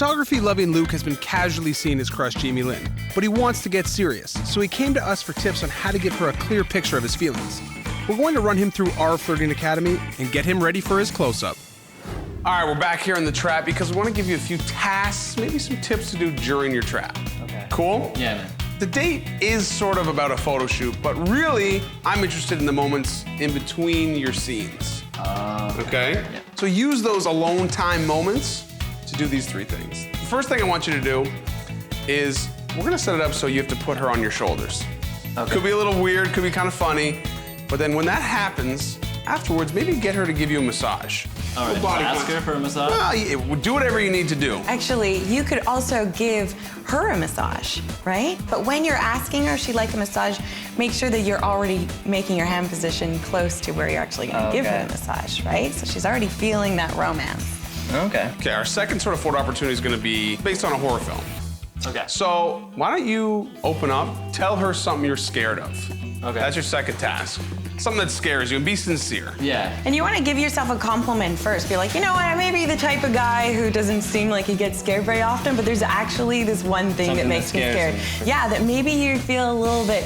Photography-loving Luke has been casually seeing his crush Jamie Lynn, but he wants to get serious, so he came to us for tips on how to give her a clear picture of his feelings. We're going to run him through our flirting academy and get him ready for his close-up. All right, we're back here in the trap because we want to give you a few tasks, maybe some tips to do during your trap. Okay. Cool? Yeah, man. The date is sort of about a photo shoot, but really, I'm interested in the moments in between your scenes. Okay? Yeah. So use those alone time moments to do these three things. The first thing I want you to do is we're gonna set it up so you have to put her on your shoulders. Okay. Could be a little weird, could be kind of funny, but then when that happens, afterwards, maybe get her to give you a massage. All right, Full body ask contact. her for a massage? Well, yeah, do whatever you need to do. Actually, you could also give her a massage, right? But when you're asking her if she'd like a massage, make sure that you're already making your hand position close to where you're actually gonna give her Okay. a massage, right? So she's already feeling that romance. Okay. Okay, our second sort of photo opportunity is gonna be based on a horror film. Okay. So why don't you open up, tell her something you're scared of. Okay. That's your second task. Something that scares you, and be sincere. Yeah. And you wanna give yourself a compliment first. Be like, you know what, I may be the type of guy who doesn't seem like he gets scared very often, but there's actually this one thing Something that makes that me scares scared. me. Yeah, that maybe you feel a little bit,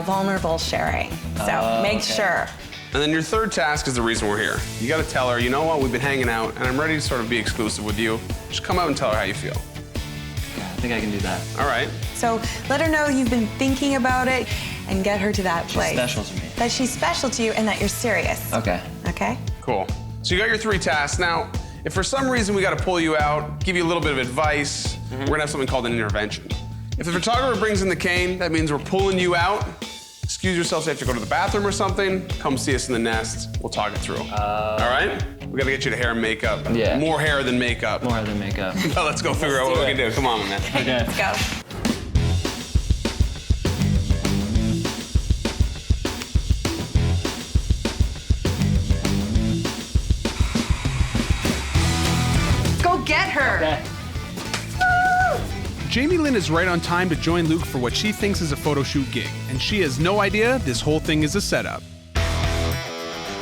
vulnerable sharing. So make okay. sure. And then your third task is the reason we're here. You gotta tell her, you know what, we've been hanging out, and I'm ready to sort of be exclusive with you. Just come out and tell her how you feel. I think I can do that. All right. So let her know you've been thinking about it and get her to that place. special to me. That she's special to you and that you're serious. Okay. Okay? Cool. So you got your three tasks. Now, if for some reason we gotta pull you out, give you a little bit of advice, we're gonna have something called an intervention. If the photographer brings in the cane, that means we're pulling you out. Excuse yourself, so you have to go to the bathroom or something. Come see us in the nest. We'll talk it through. All right? We gotta get you to hair and makeup. Yeah. More hair than makeup. More than makeup. Well, let's go figure out what we can do. Come on, man. Okay. Let's go. Go get her. Okay. Jamie Lynn is right on time to join Luke for what she thinks is a photo shoot gig, and she has no idea this whole thing is a setup.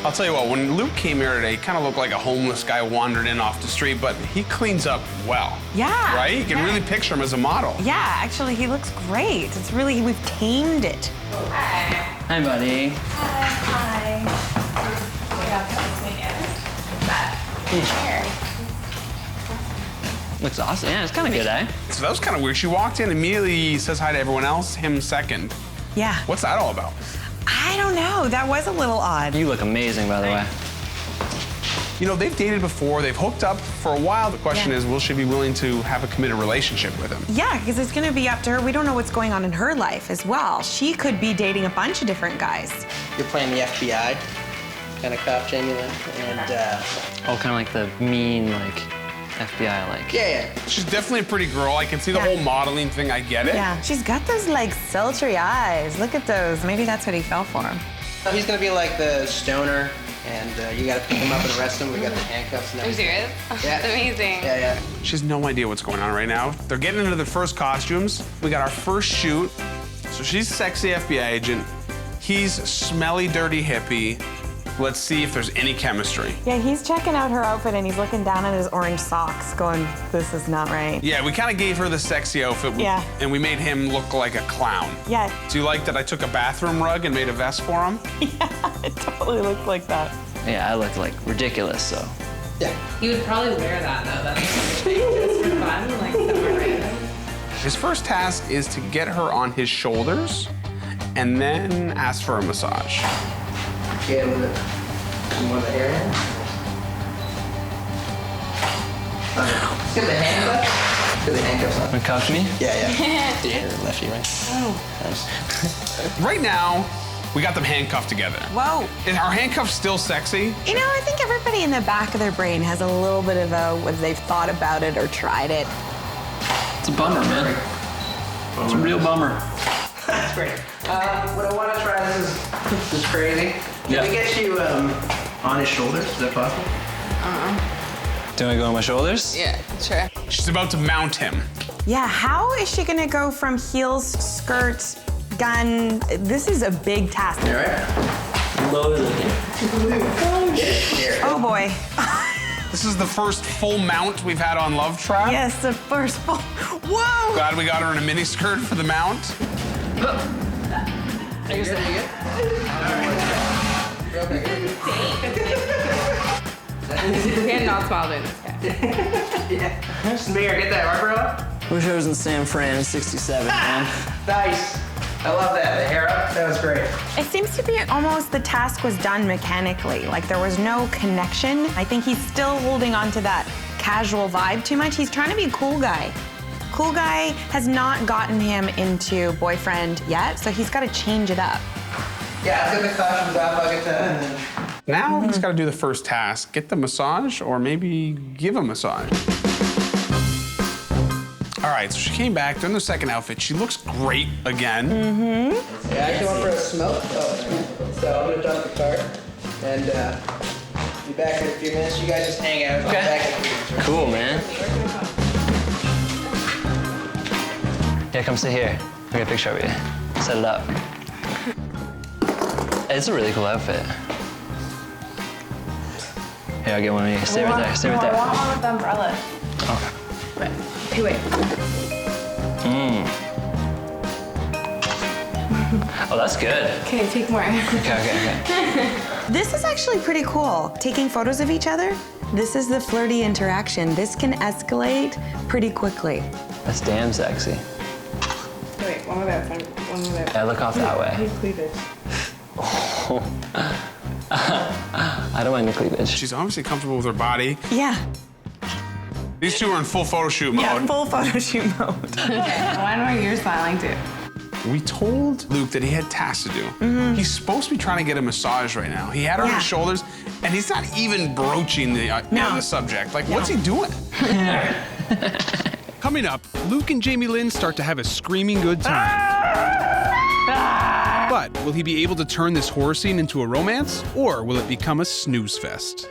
I'll tell you what, when Luke came here today, he kind of looked like a homeless guy wandered in off the street, but he cleans up well. Yeah. Right? You can Yeah. really picture him as a model. Yeah, actually, he looks great. It's really, we've tamed it. Hi, buddy. Hi. Looks awesome. Yeah, it's kind of good, eh? So that was kind of weird. She walked in, immediately says hi to everyone else, him second. Yeah. What's that all about? I don't know. That was a little odd. You look amazing, by the way. You know, they've dated before, they've hooked up for a while. The question Yeah. is, will she be willing to have a committed relationship with him? Yeah, because it's gonna be up to her. We don't know what's going on in her life as well. She could be dating a bunch of different guys. You're playing the FBI kind of cop, Jamie Lynn, and Oh, kind of like the mean, like, FBI, like. yeah. She's definitely a pretty girl. I can see the Yeah. whole modeling thing, I get it. Yeah, she's got those like sultry eyes. Look at those. Maybe that's what he fell for him. So he's gonna be like the stoner, and you gotta pick him up and arrest him. We got the handcuffs and Are you everything. serious? Yeah. That's amazing. Yeah. She has no idea what's going on right now. They're getting into their first costumes. We got our first shoot. So she's sexy FBI agent. He's smelly, dirty hippie. Let's see if there's any chemistry. Yeah, he's checking out her outfit and he's looking down at his orange socks going, this is not right. Yeah, we kind of gave her the sexy outfit. Yeah. And we made him look like a clown. Yeah, Do you like that I took a bathroom rug and made a vest for him? it totally looks like that. Yeah, I look like ridiculous, so. Yeah. You would probably wear that though. That's the thing. Just for fun, like somewhere random. His first task is to get her on his shoulders and then ask for a massage. Get him some more of the hair in. Get the handcuffs. Get the handcuffs on. Handcuff me? Yeah. Yeah, lefty, right? Oh. Nice. Right now, we got them handcuffed together. Whoa. Is our handcuffs still sexy? You know, I think everybody in the back of their brain has a little bit of a, whether they've thought about it or tried it. It's a bummer, man. It's a real bummer. That's great. What I want to try, this is crazy. Yeah. Can we get you on his shoulders? Is that possible? Do I go on my shoulders? Yeah, sure. She's about to mount him. Yeah, how is she gonna go from heels, skirt, gun? This is a big task. You all right? Lower the Here. Oh boy. This is the first full mount we've had on Love Trap. Yes, the first full. Whoa! Glad we got her in a mini skirt for the mount. You cannot smile doing this, guy. Smear, get that eyebrow up. Wish I was in San Fran in '67, man. Nice. I love that. The hair up. That was great. It seems to be almost the task was done mechanically. Like there was no connection. I think he's still holding on to that casual vibe too much. He's trying to be a cool guy. Cool guy has not gotten him into boyfriend yet, so he's got to change it up. Yeah, let's get the costumes off. I'll get the. Now he's got to do the first task, get the massage or maybe give a massage. All right, so she came back, doing the second outfit. She looks great again. Yeah, I actually went for a smoke. Oh, so I'm gonna dump the cart and be back in a few minutes. You guys just hang out. Okay. Back in a few minutes. Cool, man. Yeah, come sit here. I'll get a picture of you. Set it up. It's a really cool outfit. Here, I'll get one of you. Stay right there. Stay right there. I want one with the umbrella. Okay. Wait. Oh, that's good. Okay, take more. Okay. This is actually pretty cool. Taking photos of each other. This is the flirty interaction. This can escalate pretty quickly. That's damn sexy. Wait, one more there. One more there. Yeah, look off that way. His cleavage. I don't mind the cleavage. She's obviously comfortable with her body. Yeah. These two are in full photo shoot mode. Yeah, full photo shoot mode. Okay, one where you're smiling too. We told Luke that he had tasks to do. He's supposed to be trying to get a massage right now. He had her on his shoulders, and he's not even broaching the subject. Like, what's he doing? Coming up, Luke and Jamie Lynn start to have a screaming good time. But will he be able to turn this horror scene into a romance, or will it become a snooze fest?